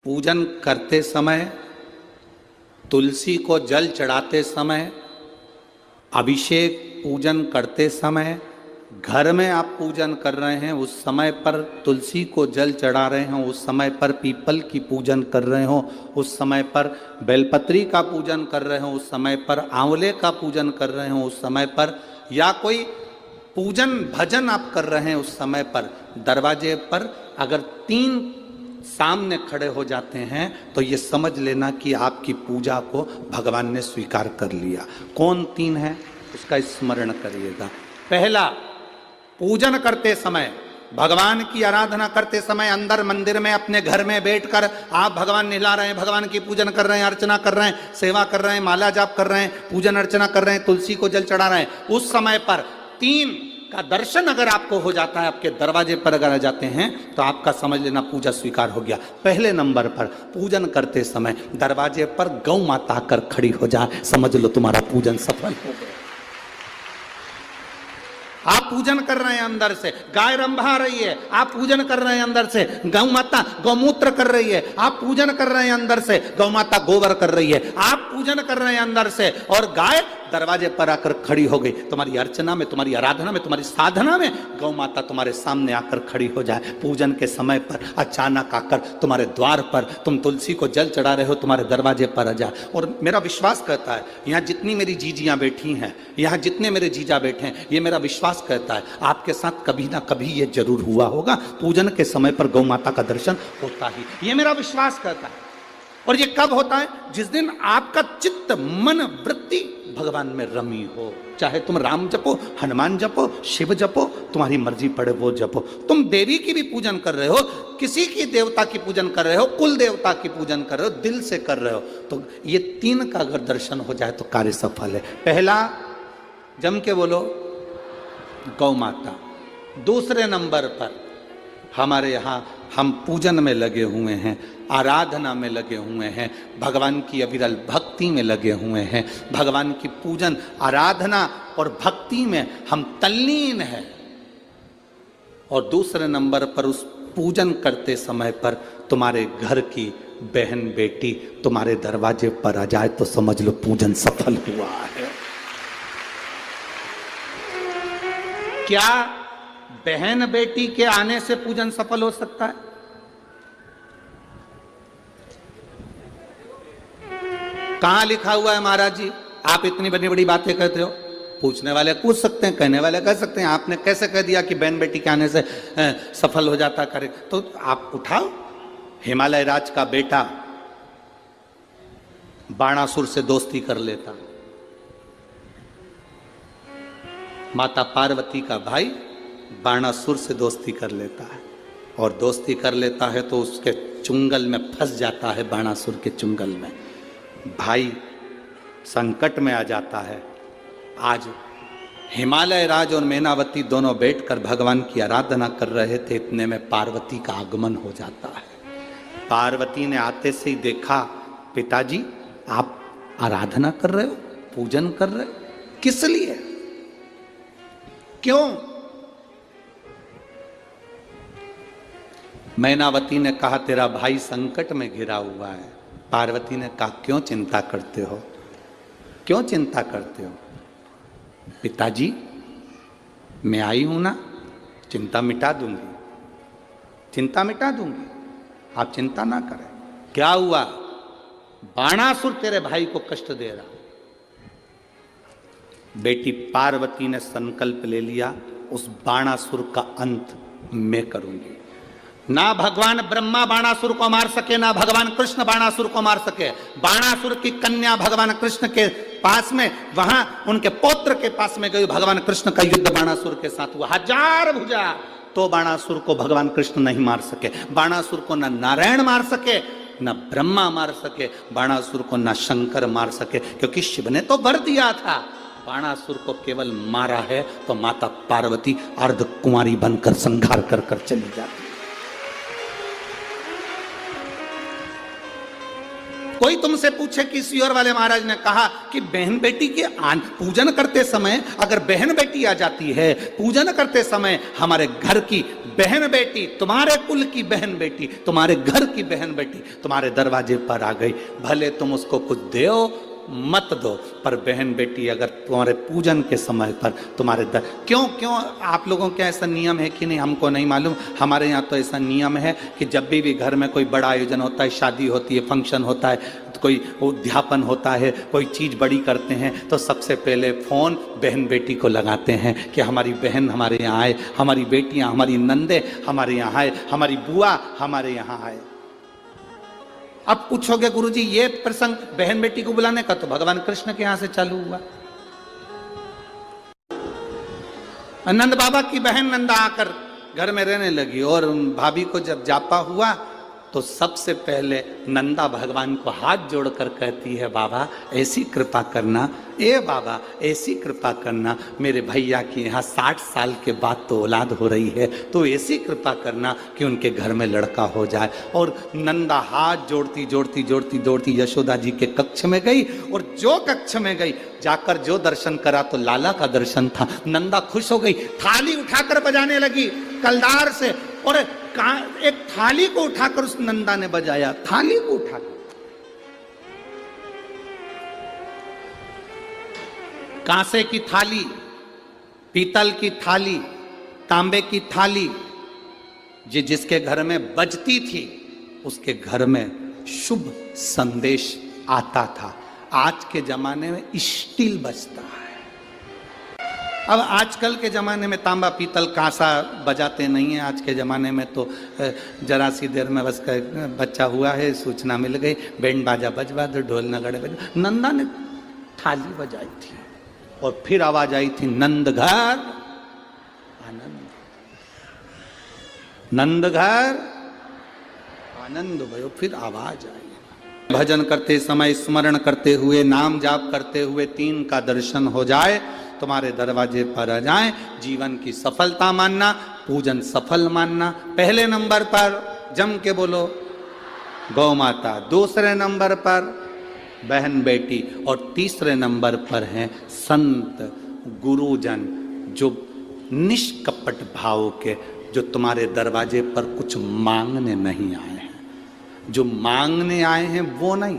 पूजन करते समय, तुलसी को जल चढ़ाते समय, अभिषेक पूजन करते समय, घर में आप पूजन कर रहे हैं उस समय पर तुलसी को जल चढ़ा रहे हो, उस समय पर पीपल की पूजन कर रहे हो, उस समय पर बेलपत्री का पूजन कर रहे हो, उस समय पर आंवले का पूजन कर रहे हो, उस समय पर या कोई पूजन भजन आप कर रहे हैं उस समय पर दरवाजे पर अगर 3 सामने खड़े हो जाते हैं तो ये समझ लेना कि आपकी पूजा को भगवान ने स्वीकार कर लिया। कौन 3 है उसका स्मरण करिएगा। पहला, पूजन करते समय, भगवान की आराधना करते समय अंदर मंदिर में अपने घर में बैठकर आप भगवान निला रहे हैं, भगवान की पूजन कर रहे हैं, अर्चना कर रहे हैं, सेवा कर रहे हैं, माला जाप कर रहे हैं, पूजन अर्चना कर रहे हैं, तुलसी को जल चढ़ा रहे हैं, उस समय पर 3 का दर्शन अगर आपको हो जाता है, आपके दरवाजे पर अगर आ जाते हैं तो आपका समझ लेना पूजा स्वीकार हो गया। पहले नंबर पर पूजन करते समय दरवाजे पर गौ माता आकर खड़ी हो जाए, समझ लो तुम्हारा पूजन सफल हो गया। आप पूजन कर रहे हैं अंदर से, गाय रंभा रही है, आप पूजन कर रहे हैं अंदर से, गौ माता गौमूत्र कर रही है, आप पूजन कर रहे हैं अंदर से, गौ माता गोबर कर रही है, आप पूजन कर रहे हैं अंदर से और गाय दरवाजे पर आकर खड़ी हो गई। तुम्हारी अर्चना में, तुम्हारी आराधना में, तुम्हारी साधना में गौ माता तुम्हारे सामने आकर खड़ी हो जाए। पूजन के समय पर अचानक आकर तुम्हारे द्वार पर तुम तुलसी को जल चढ़ा रहे हो, तुम्हारे दरवाजे पर आ जाए। और मेरा विश्वास कहता है, यहाँ जितनी मेरी जीजियां बैठी हैं, यहाँ जितने मेरे जीजा बैठे हैं, ये मेरा विश्वास कहता है आपके साथ कभी ना कभी ये जरूर हुआ होगा, पूजन के समय पर गौ माता का दर्शन होता ही, ये मेरा विश्वास कहता है। और ये कब होता है? जिस दिन आपका चित्त, मन, वृत्ति भगवान में रमी हो। चाहे तुम राम जपो, हनुमान जपो, शिव जपो, तुम्हारी मर्जी पड़े वो जपो। तुम देवी की भी पूजन कर रहे हो, किसी की देवता की पूजन कर रहे हो, कुल देवता की पूजन कर रहे हो, दिल से कर रहे हो, तो ये 3 का अगर दर्शन हो जाए तो कार्य सफल है। पहला, जम के बोलो, गौ माता। दूसरे नंबर पर हमारे यहाँ हम पूजन में लगे हुए हैं, आराधना में लगे हुए हैं, भगवान की अविरल भक्ति में लगे हुए हैं, भगवान की पूजन, आराधना और भक्ति में हम तल्लीन हैं। और दूसरे नंबर पर उस पूजन करते समय पर तुम्हारे घर की बहन बेटी तुम्हारे दरवाजे पर आ जाए तो समझ लो पूजन सफल हुआ है। क्या बहन बेटी के आने से पूजन सफल हो सकता है? कहां लिखा हुआ है महाराज जी? आप इतनी बड़ी बड़ी बातें कहते हो। पूछने वाले पूछ सकते हैं, कहने वाले कह सकते हैं, आपने कैसे कह दिया कि बहन बेटी के आने से सफल हो जाता करे? तो आप उठाओ, हिमालय राज का बेटा बाणासुर से दोस्ती कर लेता, माता पार्वती का भाई बाणासुर से दोस्ती कर लेता है, और दोस्ती कर लेता है तो उसके चुंगल में फंस जाता है, बाणासुर के चुंगल में भाई संकट में आ जाता है। आज हिमालय राज और मैनावती दोनों बैठकर भगवान की आराधना कर रहे थे, इतने में पार्वती का आगमन हो जाता है। पार्वती ने आते से ही देखा, पिताजी आप आराधना कर रहे हो, पूजन कर रहे हो, किस लिए, क्यों? मैनावती ने कहा तेरा भाई संकट में घिरा हुआ है। पार्वती ने कहा क्यों चिंता करते हो, क्यों चिंता करते हो? पिताजी मैं आई हूं ना, चिंता मिटा दूंगी, चिंता मिटा दूंगी, आप चिंता ना करें। क्या हुआ? बाणासुर तेरे भाई को कष्ट दे रहा। बेटी पार्वती ने संकल्प ले लिया, उस बाणासुर का अंत मैं करूंगी। ना भगवान ब्रह्मा बाणासुर को मार सके, ना भगवान कृष्ण बाणासुर को मार सके। बाणासुर की कन्या भगवान कृष्ण के पास में, वहां उनके पौत्र के पास में गई, भगवान कृष्ण का युद्ध बाणासुर के साथ हुआ, 1000 भुजा, तो बाणासुर को भगवान कृष्ण नहीं मार सके। बाणासुर को न नारायण मार सके, न ब्रह्मा मार सके, बाणासुर को न शंकर मार सके, क्योंकि शिव ने तो वर दिया था। बाणासुर को केवल मारा है तो माता पार्वती अर्ध कुंवारी बनकर संहार कर कर चली जाती। कोई तुमसे पूछे कि सियोर वाले महाराज ने कहा कि बहन बेटी के पूजन करते समय अगर बहन बेटी आ जाती है, पूजन करते समय हमारे घर की बहन बेटी, तुम्हारे कुल की बहन बेटी, तुम्हारे घर की बहन बेटी तुम्हारे दरवाजे पर आ गई, भले तुम उसको कुछ दो मत दो, पर बहन बेटी अगर तुम्हारे पूजन के समय पर तुम्हारे क्यों आप लोगों के ऐसा नियम है कि नहीं हमको नहीं मालूम, हमारे यहाँ तो ऐसा नियम है कि जब भी घर में कोई बड़ा आयोजन होता है, शादी होती है, फंक्शन होता है, कोई उद्यापन होता है, कोई चीज़ बड़ी करते हैं, तो सबसे पहले फ़ोन बहन बेटी को लगाते हैं कि हमारी बहन हमारे यहाँ आए, हमारी बेटियाँ, हमारी नंदे हमारे यहाँ आए, हमारी बुआ हमारे यहाँ आए। अब पूछोगे गुरुजी ये प्रसंग बहन बेटी को बुलाने का तो भगवान कृष्ण के यहां से चालू हुआ। नंद बाबा की बहन नंदा आकर घर में रहने लगी और भाभी को जब जापा हुआ तो सबसे पहले नंदा भगवान को हाथ जोड़कर कहती है, बाबा ऐसी कृपा करना, ए बाबा ऐसी कृपा करना, मेरे भैया की यहाँ 60 साल के बाद तो औलाद हो रही है, तो ऐसी कृपा करना कि उनके घर में लड़का हो जाए। और नंदा हाथ जोड़ती जोड़ती जोड़ती जोड़ती यशोदा जी के कक्ष में गई, और जो कक्ष में गई जाकर जो दर्शन करा तो लाला का दर्शन था। नंदा खुश हो गई, थाली उठाकर बजाने लगी कलदार से, और एक थाली को उठाकर उस नंदा ने बजाया, थाली को उठाकर। कांसे की थाली, पीतल की थाली, तांबे की थाली, जिसके घर में बजती थी उसके घर में शुभ संदेश आता था। आज के जमाने में स्टील बजता है। अब आजकल के ज़माने में तांबा पीतल कांसा बजाते नहीं हैं। आज के ज़माने में तो जरा सी देर में बस बच्चा हुआ है, सूचना मिल गई, बैंड बाजा बजवा दो, ढोल नगाड़े बजवा। नंदा ने थाली बजाई थी और फिर आवाज आई थी, नंद घर आनंद, नंद घर आनंद भयो। फिर आवाज आई। भजन करते समय स्मरण करते हुए, नाम जाप करते हुए 3 का दर्शन हो जाए, तुम्हारे दरवाजे पर आ जाए, जीवन की सफलता मानना, पूजन सफल मानना। पहले नंबर पर जम के बोलो गौ माता, दूसरे नंबर पर बहन बेटी, और तीसरे नंबर पर हैं संत गुरुजन, जो निष्कपट भाव के, जो तुम्हारे दरवाजे पर कुछ मांगने नहीं आए हैं। जो मांगने आए हैं वो नहीं,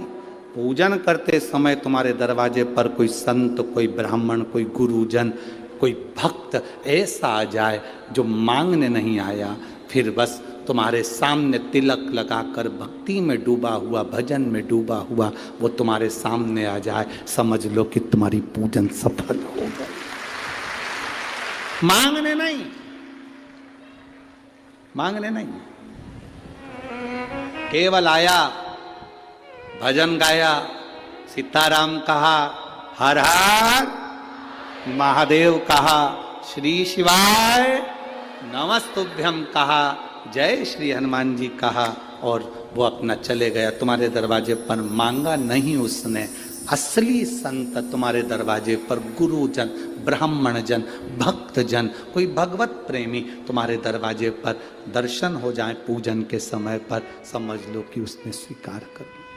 पूजन करते समय तुम्हारे दरवाजे पर कोई संत, कोई ब्राह्मण, कोई गुरुजन, कोई भक्त ऐसा आ जाए जो मांगने नहीं आया, फिर बस तुम्हारे सामने तिलक लगाकर भक्ति में डूबा हुआ, भजन में डूबा हुआ वो तुम्हारे सामने आ जाए, समझ लो कि तुम्हारी पूजन सफल हो गई। मांगने नहीं, मांगने नहीं, केवल आया, भजन गाया, सीताराम कहा, हर हर महादेव कहा, श्री शिवाय नमस्तुभ्यम कहा, जय श्री हनुमान जी कहा, और वो अपना चले गया। तुम्हारे दरवाजे पर मांगा नहीं उसने। असली संत तुम्हारे दरवाजे पर गुरुजन, ब्राह्मण जन, भक्त जन, कोई भगवत प्रेमी तुम्हारे दरवाजे पर दर्शन हो जाए पूजन के समय पर, समझ लो कि उसने स्वीकार कर लिया।